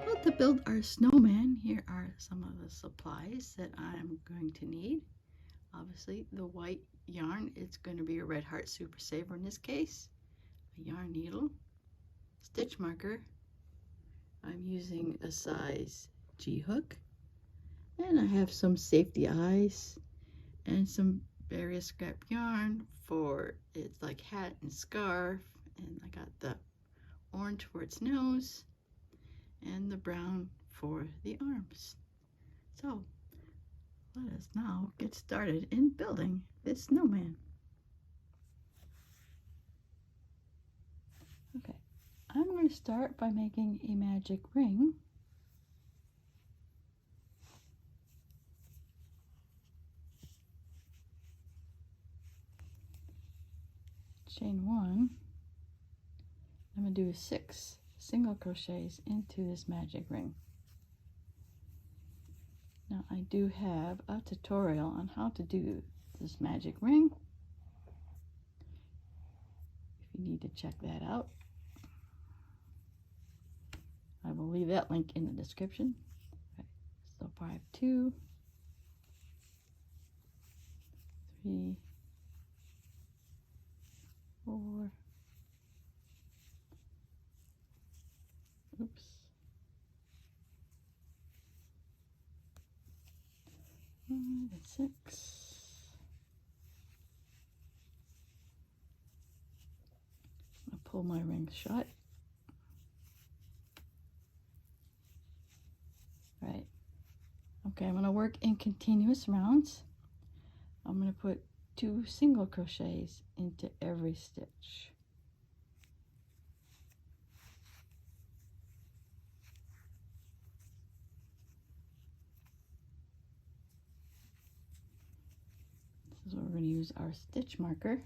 Well, to build our snowman, here are some of the supplies that I'm going to need. Obviously, the white yarn, it's going to be a Red Heart Super Saver in this case, a yarn needle, stitch marker. I'm using a size G hook, and I have some safety eyes and some various scrap yarn for its like hat and scarf, and I got the orange for its nose and the brown for the arms. So let us now get started in building this snowman. Okay, I'm going to start by making a magic ring. Chain 1. I'm going to do 6 single crochets into this magic ring. Now I do have a tutorial on how to do this magic ring, if you need to check that out. I will leave that link in the description. Okay, so I have 2, 3, 4, oops, 5 and 6. I'll pull my ring shut. Right. Okay, I'm going to work in continuous rounds. I'm going to put 2 single crochets into every stitch. This is where we're going to use our stitch marker.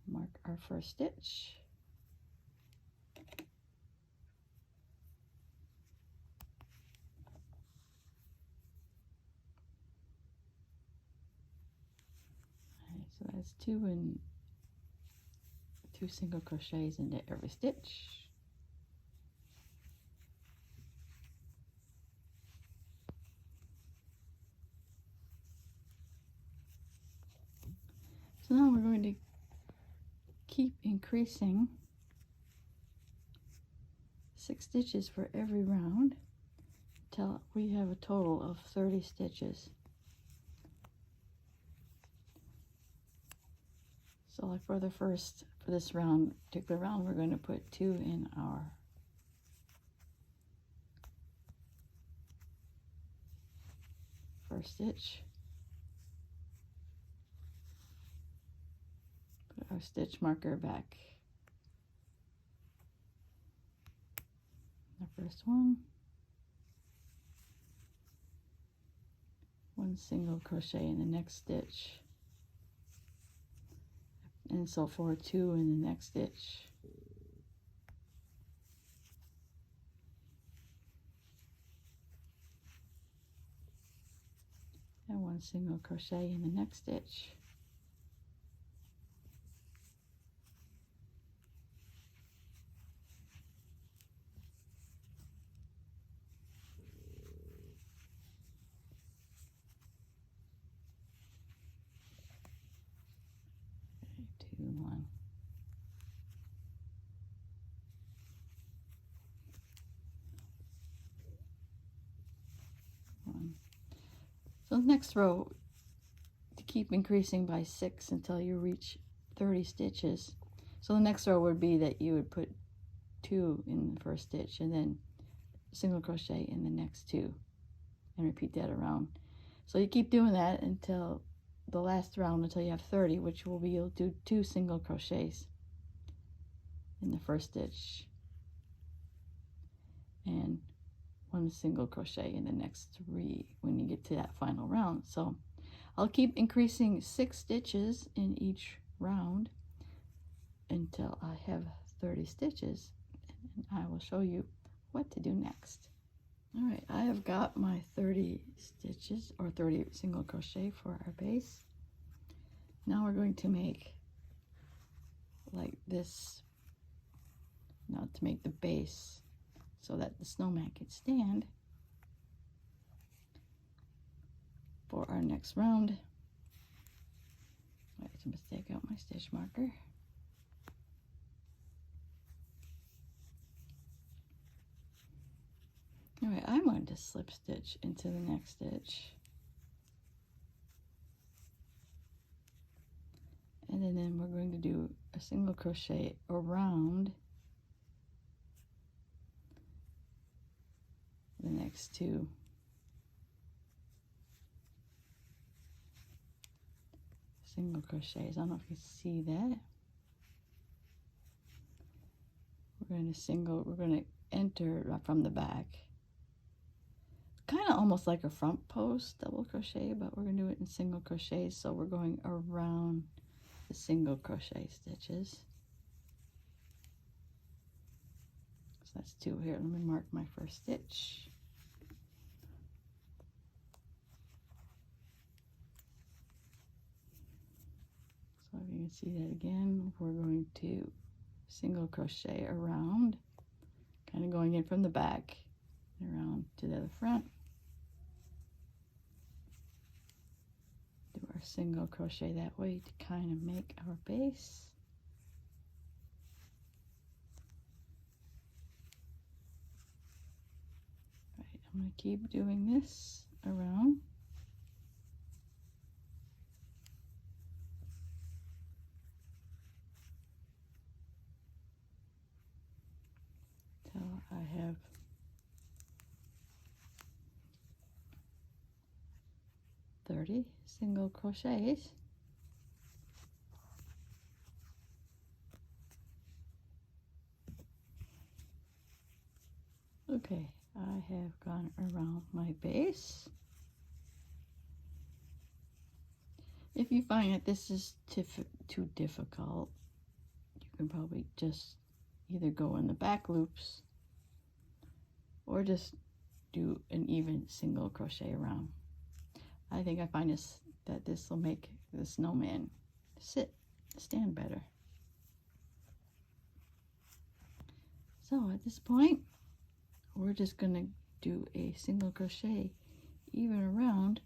Mark our first stitch. Alright, so that's 2 single crochets into every stitch. So now we're going to keep increasing 6 stitches for every round until we have a total of 30 stitches. So like for this particular round, we're going to put 2 in our first stitch. Put our stitch marker back. The first one. 1 single crochet in the next stitch. And so forth, 2 in the next stitch. And 1 single crochet in the next stitch. Okay, 2, 1. So the next row, to keep increasing by 6 until you reach 30 stitches. So the next row would be that you would put 2 in the first stitch and then single crochet in the next 2 and repeat that around. So you keep doing that until the last round, until you have 30, which will be you'll do 2 single crochets in the first stitch and 1 single crochet in the next 3 when you get to that final round. So I'll keep increasing 6 stitches in each round until I have 30 stitches, and I will show you what to do next. All right, I have got my 30 stitches or 30 single crochet for our base. Now we're going to make like this, now to make the base so that the snowman can stand for our next round. All right, so I'm going to take out my stitch marker. All right, I'm going to slip stitch into the next stitch. And then we're going to do a single crochet around the next two. Single crochets. I don't know if you see that. We're going to enter from the back. Kind of almost like a front post double crochet, but we're going to do it in single crochets, so we're going around the single crochet stitches. So that's two here. Let me mark my first stitch. So if you can see that again, we're going to single crochet around, kind of going in from the back and around to the front. Do our single crochet that way to kind of make our base. Right, I'm going to keep doing this around. Till I have 30 single crochets. Okay, I have gone around my base. If you find that this is too difficult, you can probably just either go in the back loops or just do an even single crochet around. I think I find that this will make the snowman stand better. So at this point, we're just going to do a single crochet even around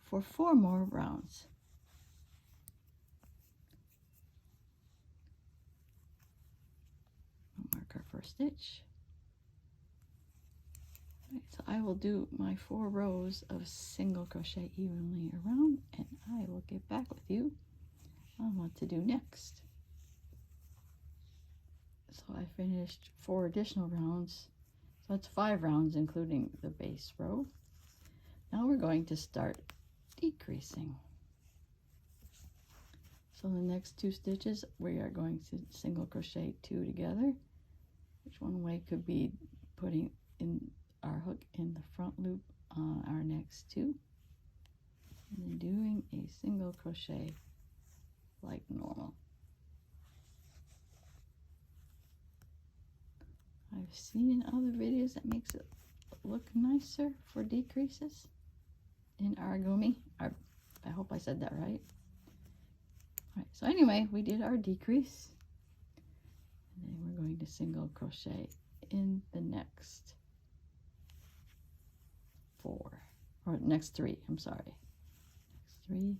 for 4 more rounds. We'll mark our first stitch. So I will do my 4 rows of single crochet evenly around, and I will get back with you on what to do next. So I finished 4 additional rounds, so that's 5 rounds including the base row. Now we're going to start decreasing. So the next 2 stitches we are going to single crochet 2 together, which one way could be putting in our hook in the front loop on our next 2, and then doing a single crochet like normal. I've seen in other videos that makes it look nicer for decreases in origami. I hope I said that right. Alright, so anyway, we did our decrease, and then we're going to single crochet in the next 4, or next 3, I'm sorry. Next 3.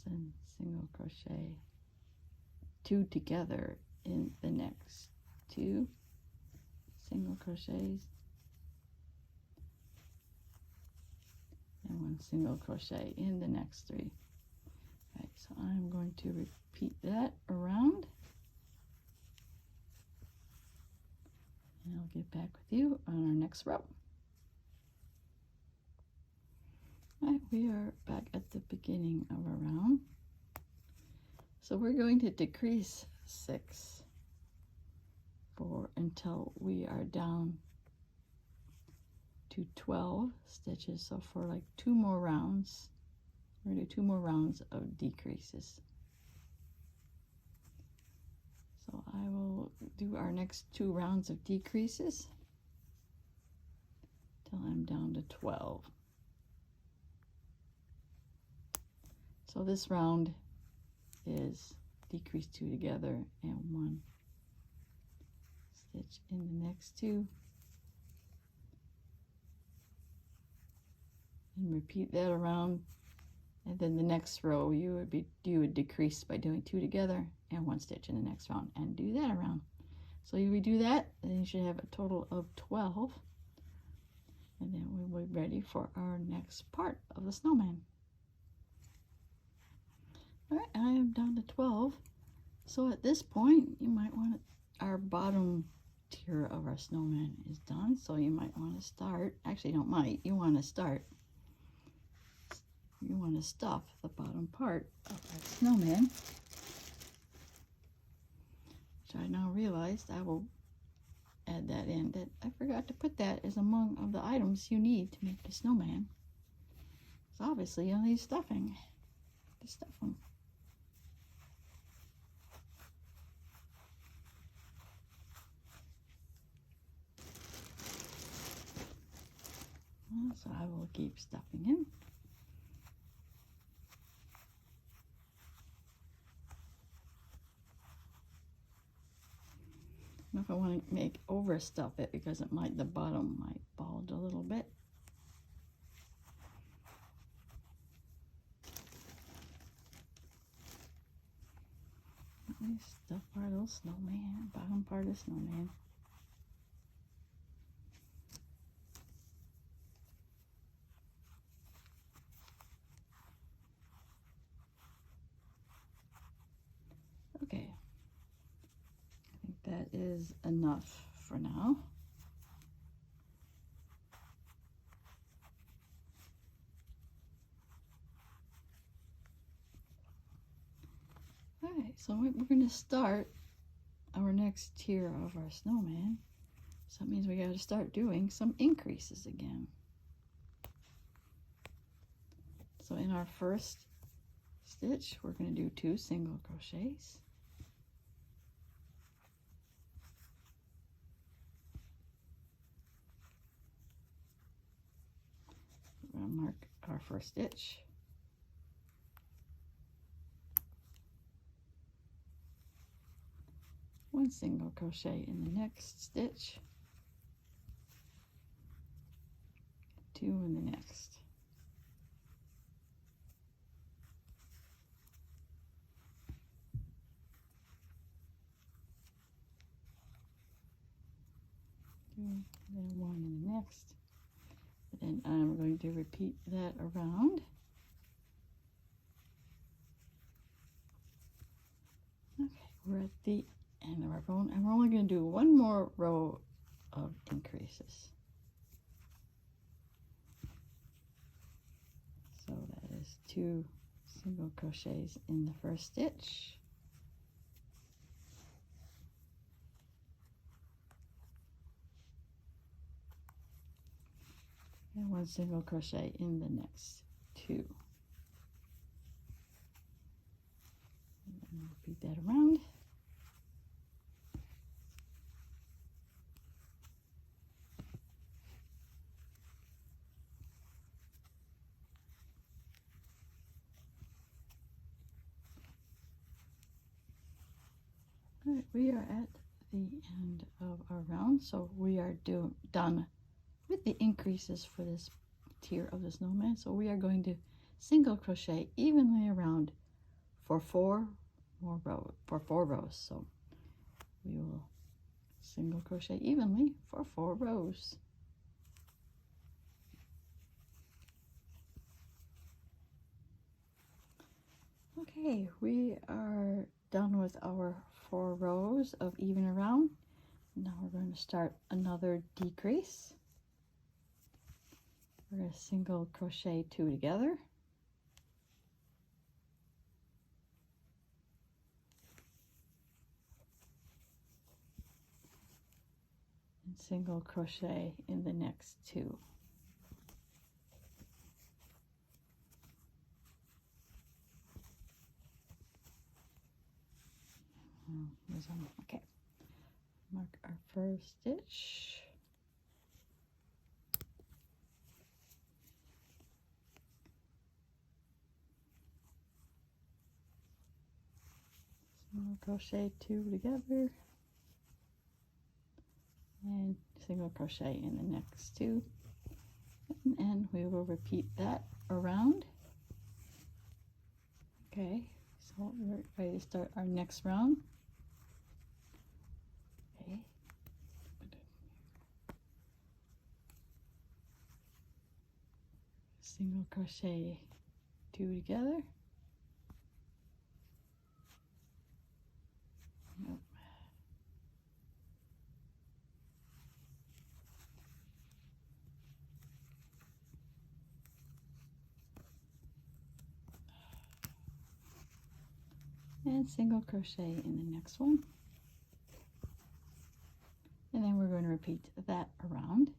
And single crochet 2 together in the next 2 single crochets and 1 single crochet in the next 3. Right, so I'm going to repeat that around, and I'll get back with you on our next row. Right, we are back at the beginning of our round. So we're going to decrease 6 until we are down to 12 stitches. So for like 2 more rounds, We're going to do 2 more rounds of decreases. So I will do our next 2 rounds of decreases till I'm down to 12. So this round is decrease 2 together and 1 stitch in the next 2, and repeat that around. And then the next row you would decrease by doing 2 together and 1 stitch in the next round, and do that around. So if we do that, then you should have a total of 12, and then we will be ready for our next part of the snowman. All right, I am down to 12. So at this point, you might want to, our bottom tier of our snowman is done, so you might want to start, actually don't might, you want to start. You want to stuff the bottom part of our snowman, which I now realized I will add that in, that I forgot to put that as among of the items you need to make the snowman. So obviously you'll need stuffing to stuff them. So I will keep stuffing him. If I want to make overstuff it, because it might, the bottom might bulge a little bit. Let me stuff our little snowman, bottom part of snowman. Okay. I think that is enough for now. All right, so we're going to start our next tier of our snowman. So that means we got to start doing some increases again. So in our first stitch, we're going to do 2 single crochets. We're going to mark our first stitch. One single crochet in the next stitch, 2 in the next. And then 1 in the next. And then I'm going to repeat that around. Okay, we're at the end of our row, and we're only going to do 1 more row of increases. So that is 2 single crochets in the first stitch. And 1 single crochet in the next 2. And then repeat that around. All right, we are at the end of our round, so we are done with the increases for this tier of the snowman. So we are going to single crochet evenly around for 4 rows. So we will single crochet evenly for 4 rows. Okay, we are done with our 4 rows of even around. Now we're going to start another decrease. We're going to single crochet 2 together. And single crochet in the next 2. Okay, mark our first stitch. Single crochet 2 together, and single crochet in the next 2, and we will repeat that around. Okay, so we're ready to start our next round. Okay, single crochet 2 together. Nope. And single crochet in the next one, and then we're going to repeat that around.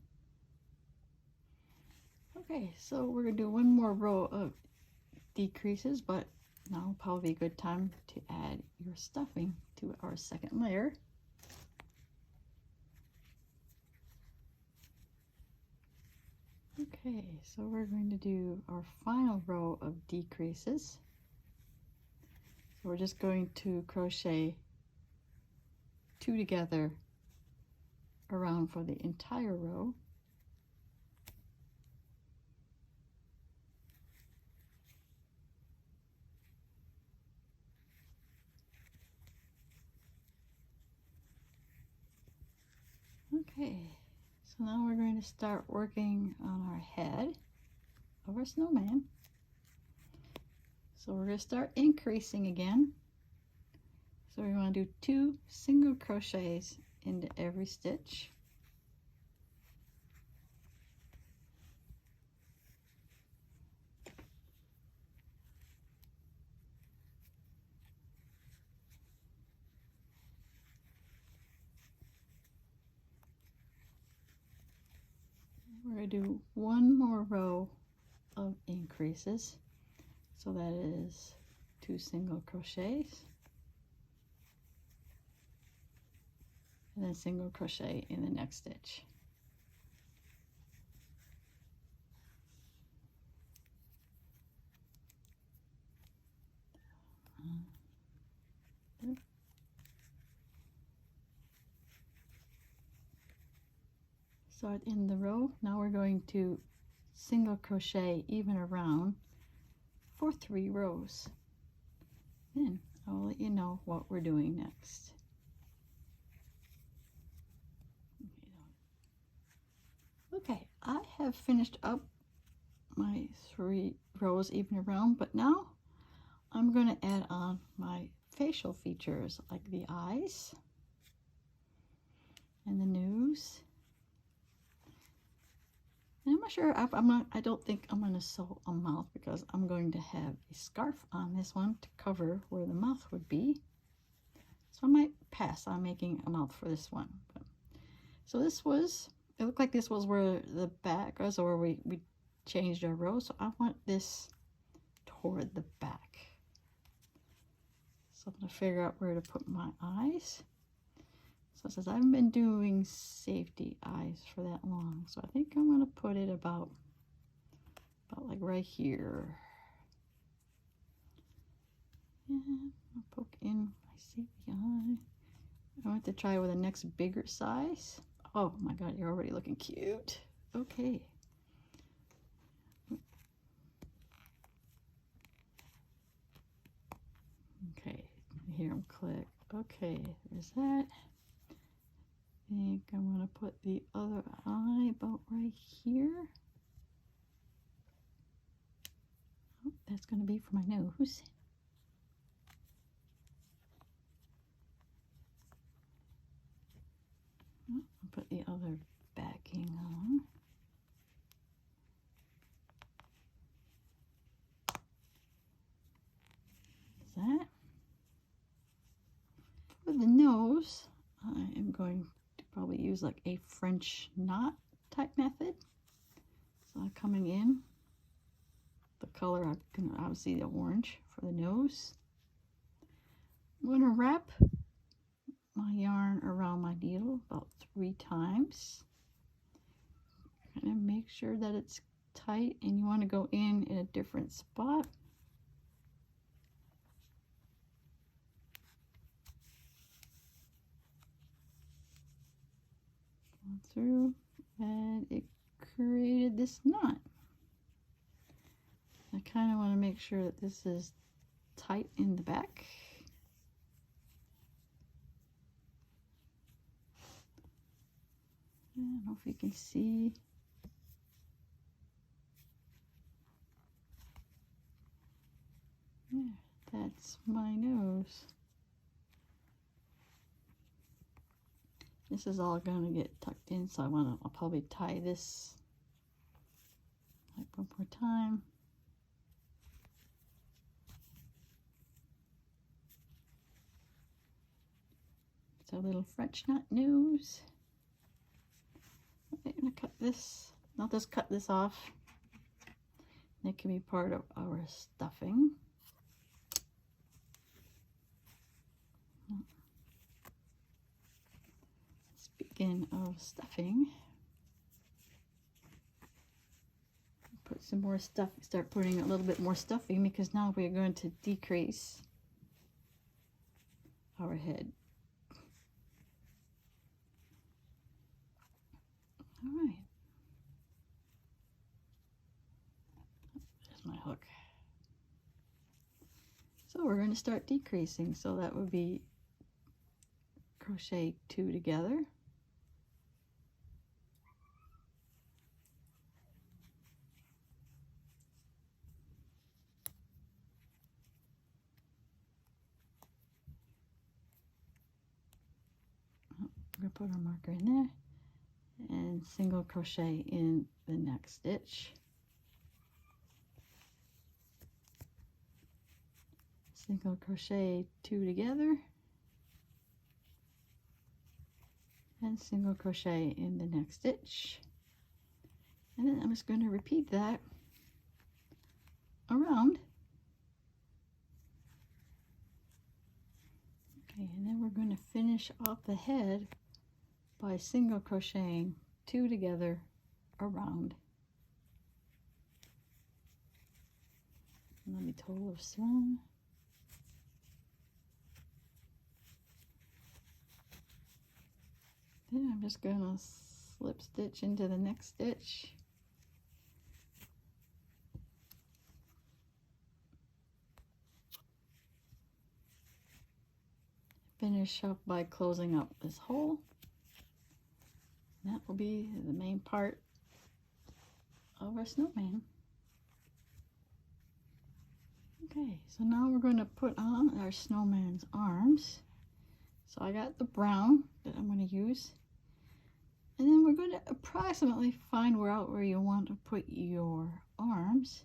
Okay, so we're going to do one more row of decreases, but now will probably be a good time to add your stuffing to our second layer. Okay, so we're going to do our final row of decreases. So we're just going to crochet 2 together around for the entire row. Okay, so now we're going to start working on our head of our snowman. So we're going to start increasing again. So we want to do 2 single crochets into every stitch. We're going to do one more row of increases. So that is 2 single crochets, and then single crochet in the next stitch. Start in the row. Now we're going to single crochet even around for 3 rows. Then I'll let you know what we're doing next. Okay, I have finished up my 3 rows even around, but now I'm going to add on my facial features like the eyes and the nose. And I'm not sure, I don't think I'm going to sew a mouth because I'm going to have a scarf on this one to cover where the mouth would be. So I might pass on making a mouth for this one. So this was, it looked like this was where the back was, or where we changed our row. So I want this toward the back. So I'm going to figure out where to put my eyes. So it says I haven't been doing safety eyes for that long, so I think I'm going to put it about like right here. And I'll poke in my safety eye. I want to try with the next bigger size. Oh my god, you're already looking cute. Okay. Okay, here I'm click. Okay, there's that. I think I'm going to put the other eye about right here. Oh, that's going to be for my nose. Oh, I'll put the other backing on. Is that? For the nose, I am going to probably use like a French knot type method. So coming in, the color, I can obviously the orange for the nose. I'm going to wrap my yarn around my needle about 3 times. And make sure that it's tight, and you want to go in a different spot. Go through, and it created this knot. I kind of want to make sure that this is tight in the back. I don't know if you can see. Yeah, that's my nose. This is all going to get tucked in, so I'll probably tie this like one more time. It's a little French knot nose. I'm going to cut this. I'll just cut this off. It can be part of our stuffing. Speaking of stuffing, put some more stuff. Start putting a little bit more stuffing, because now we're going to decrease our head. All right. There's my hook. So we're going to start decreasing. So that would be crochet 2 together. We're going to put our marker in there and single crochet in the next stitch. Single crochet 2 together and single crochet in the next stitch. And then I'm just going to repeat that around. Okay, and then we're going to finish off the head by single crocheting 2 together around. Let me total of 1. Then I'm just going to slip stitch into the next stitch. Finish up by closing up this hole. That will be the main part of our snowman. Okay, so now we're going to put on our snowman's arms. So I got the brown that I'm going to use. And then we're going to approximately find out where you want to put your arms.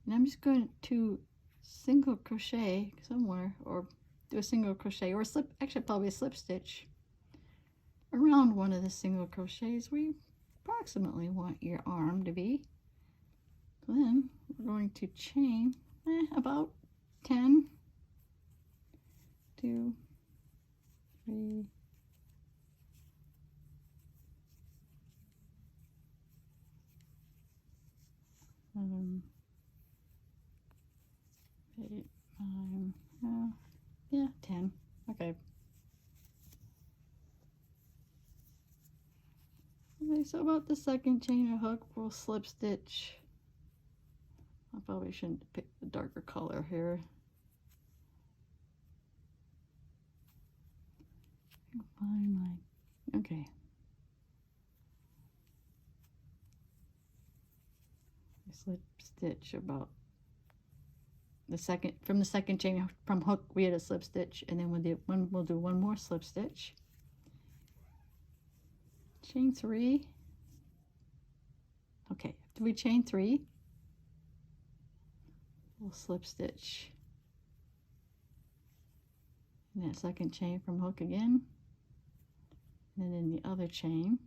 And I'm just going to single crochet somewhere, or do a single crochet, or a slip, actually probably a slip stitch around one of the single crochets where you approximately want your arm to be. So then we're going to chain about 10, 2, 3, 7, 8, 9, yeah, 10. Okay. Okay, so about the second chain of hook, we'll slip stitch. I probably shouldn't pick the darker color here. Find my, okay. Slip stitch about the second, from the second chain from hook, we had a slip stitch, and then we'll do one more slip stitch. Chain 3. Okay, after we chain 3, we'll slip stitch in that second chain from hook again, and then in the other chain.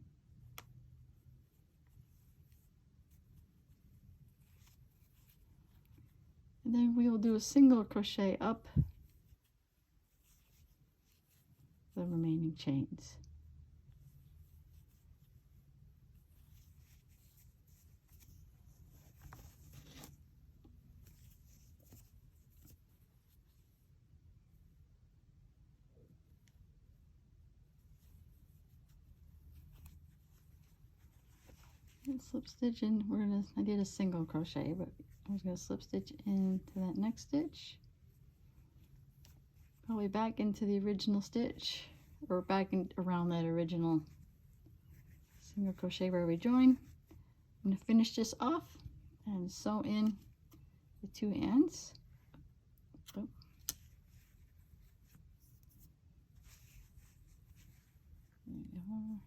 And then we will do a single crochet up the remaining chains. Slip stitch in. I did a single crochet, but I was going to slip stitch into that next stitch, probably back into the original stitch, or back in around that original single crochet where we joined. I'm going to finish this off and sew in the two ends. Oh. There you go.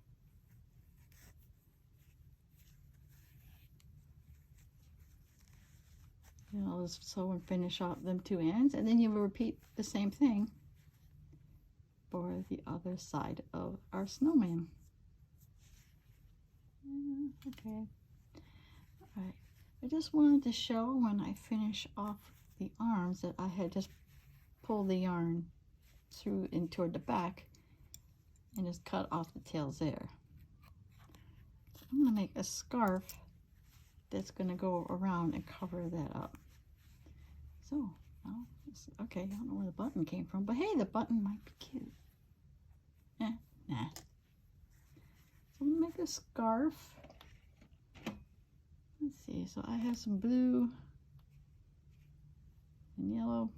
And I'll just sew and finish off them two ends, and then you will repeat the same thing for the other side of our snowman. Okay. Alright. I just wanted to show when I finish off the arms that I had just pulled the yarn through and toward the back and just cut off the tails there. So I'm going to make a scarf that's going to go around and cover that up. So, well, okay, I don't know where the button came from, but hey, the button might be cute. Nah. So I'm going to make a scarf. Let's see, so I have some blue and yellow.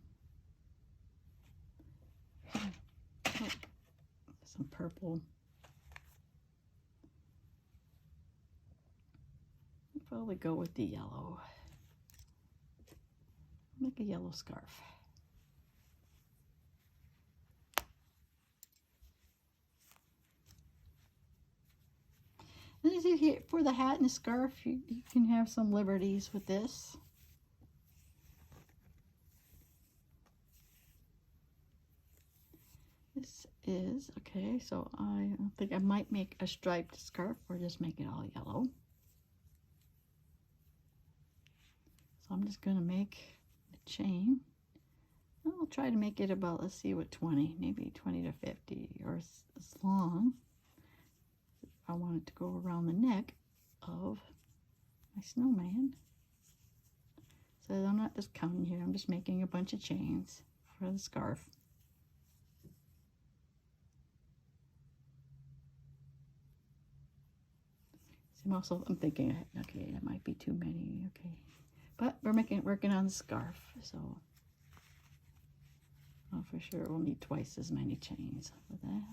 Oh, some purple. I'll probably go with the yellow. Make a yellow scarf. And as you hear, for the hat and the scarf, you can have some liberties with this. This is, okay, so I think I might make a striped scarf or just make it all yellow. So I'm just going to make a chain. I'll try to make it about, let's see what, 20, maybe 20 to 50, or as long. I want it to go around the neck of my snowman. So I'm not just counting here, I'm just making a bunch of chains for the scarf. So I'm thinking, okay, that might be too many, okay. But we're working on the scarf, so for sure we'll need twice as many chains for that.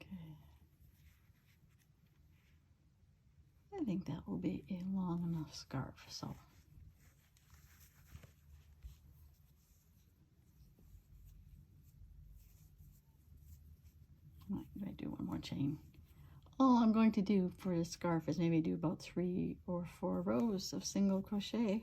Okay. I think that will be a long enough scarf, so. Might do one more chain. All I'm going to do for the scarf is maybe do about 3 or 4 rows of single crochet.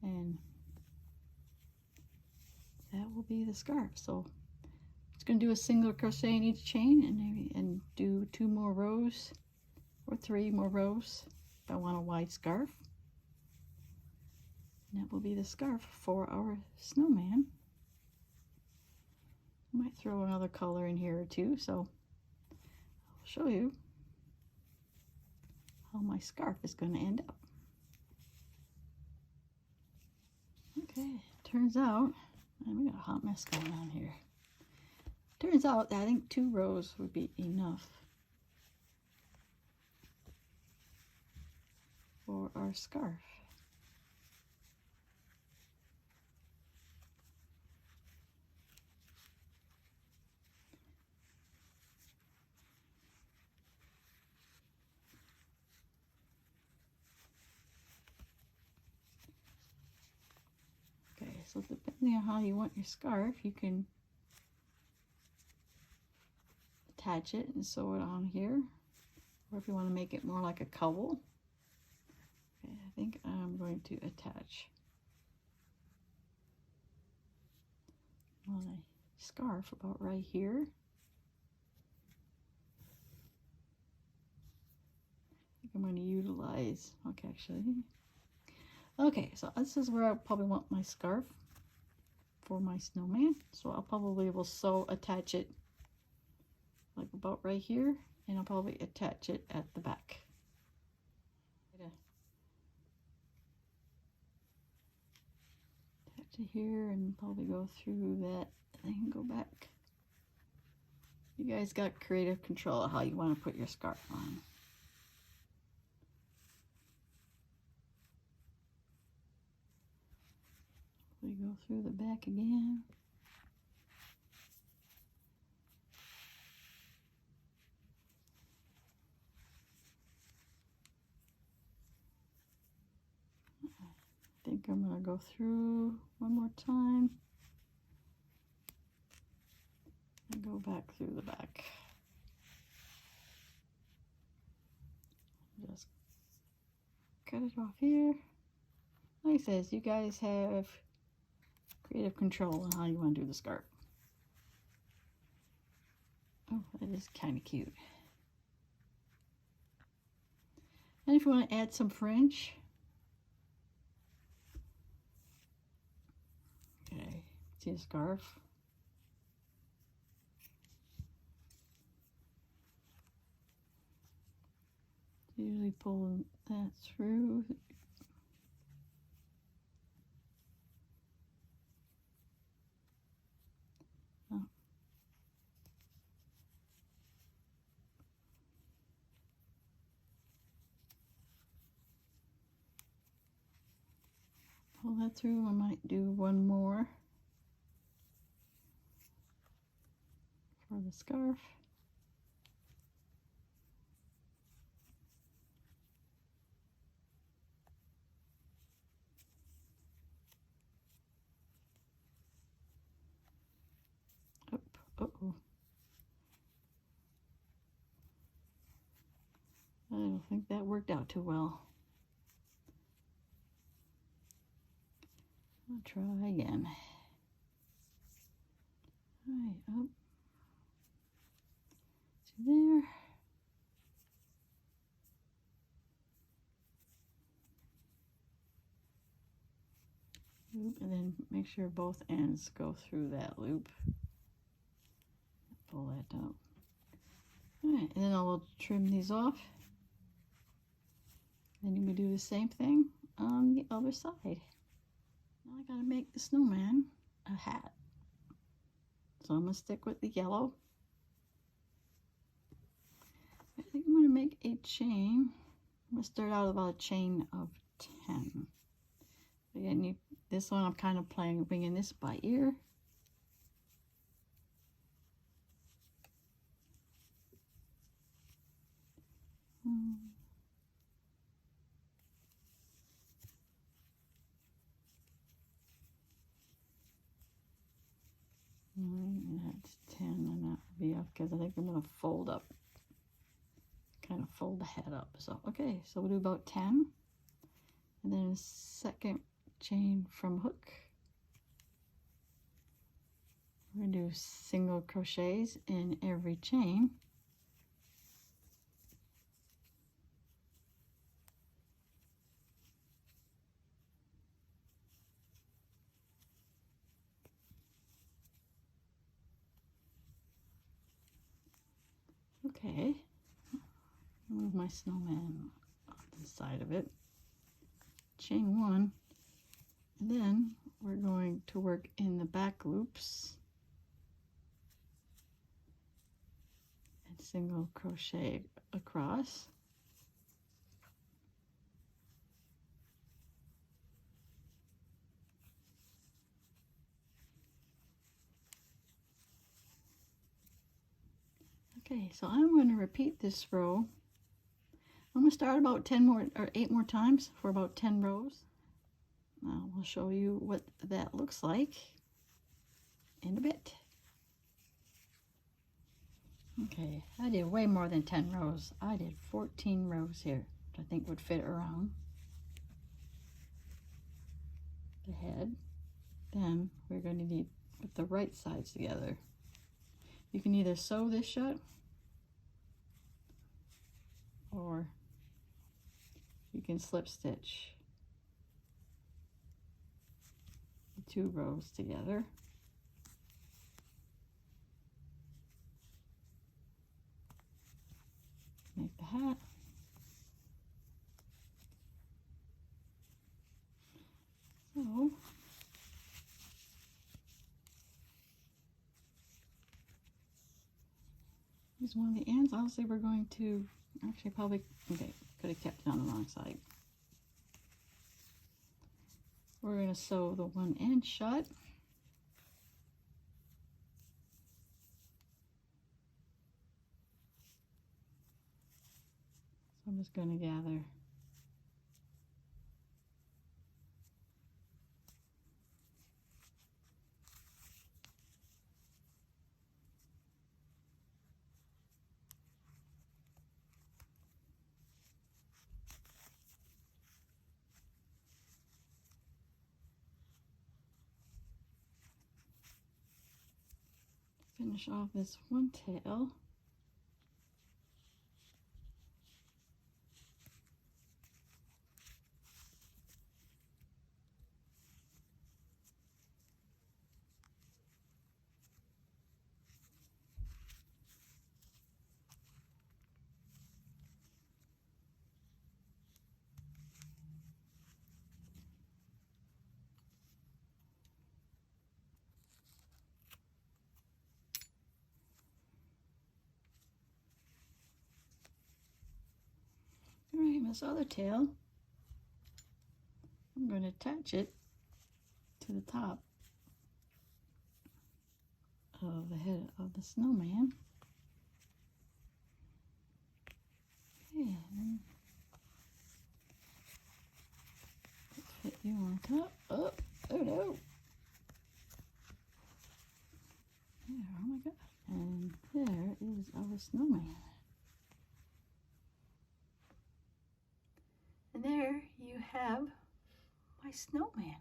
And that will be the scarf. So it's going to do a single crochet in each chain and do 2 more rows or 3 more rows if I want a wide scarf. And that will be the scarf for our snowman. I might throw another color in here or two, so I'll show you how my scarf is going to end up. Okay, turns out, we got a hot mess going on here. Turns out I think 2 rows would be enough for our scarf. So depending on how you want your scarf, you can attach it and sew it on here, or if you want to make it more like a cowl. Okay, I think I'm going to attach my scarf about right here. I think I'm going to utilize, okay, actually. Okay, so this is where I probably want my scarf for my snowman. So I'll probably will sew attach it like about right here, and I'll probably attach it at the back. Attach it here and probably go through that and then go back. You guys got creative control of how you want to put your scarf on. We go through the back again. I think I'm going to go through one more time and go back through the back. Just cut it off here. Like I said, you guys have creative control on how you want to do the scarf. Oh, that is kind of cute. And if you want to add some fringe, okay, see a scarf. Usually pull that through. Oh. Pull that through. I might do one more for the scarf. Uh-oh. I don't think that worked out too well. I'll try again. All right, up to there. Loop, and then make sure both ends go through that loop. Pull that out. All right, and then I'll trim these off. Then you can do the same thing on the other side. Now I gotta make the snowman a hat. So I'm gonna stick with the yellow. I think I'm gonna make a chain. I'm gonna start out about a chain of 10. Again, this one I'm kind of bringing this by ear. That's 10, and that will be up because I think I'm going to fold up, kind of fold the head up. So, okay, so we'll do about 10. And then a second chain from hook. We're going to do single crochets in every chain. Okay, move my snowman off the side of it. Chain 1, and then we're going to work in the back loops and single crochet across. Okay, so I'm going to repeat this row. I'm going to start about 10 more or 8 more times for about 10 rows. Now we'll show you what that looks like in a bit. Okay, I did way more than 10 rows. I did 14 rows here, which I think would fit around the head. Then we're going to need to put the right sides together. You can either sew this shut or you can slip stitch the 2 rows together. Make the hat. So here's one of the ends. Obviously we're going to actually probably, okay, could have kept it on the wrong side. We're going to sew the one end shut. So I'm just going to gather finish off this one tail. Alright, this other tail, I'm going to attach it to the top of the head of the snowman. And fit you on top. Oh, oh no! There, oh my god. And there is our snowman. And there you have my snowman.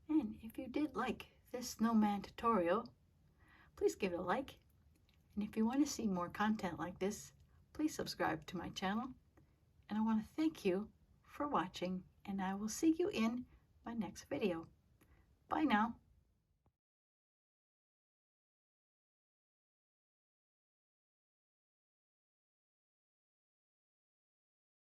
And if you did like this snowman tutorial, please give it a like. And if you want to see more content like this, please subscribe to my channel. And I want to thank you for watching, and I will see you in my next video. Bye now.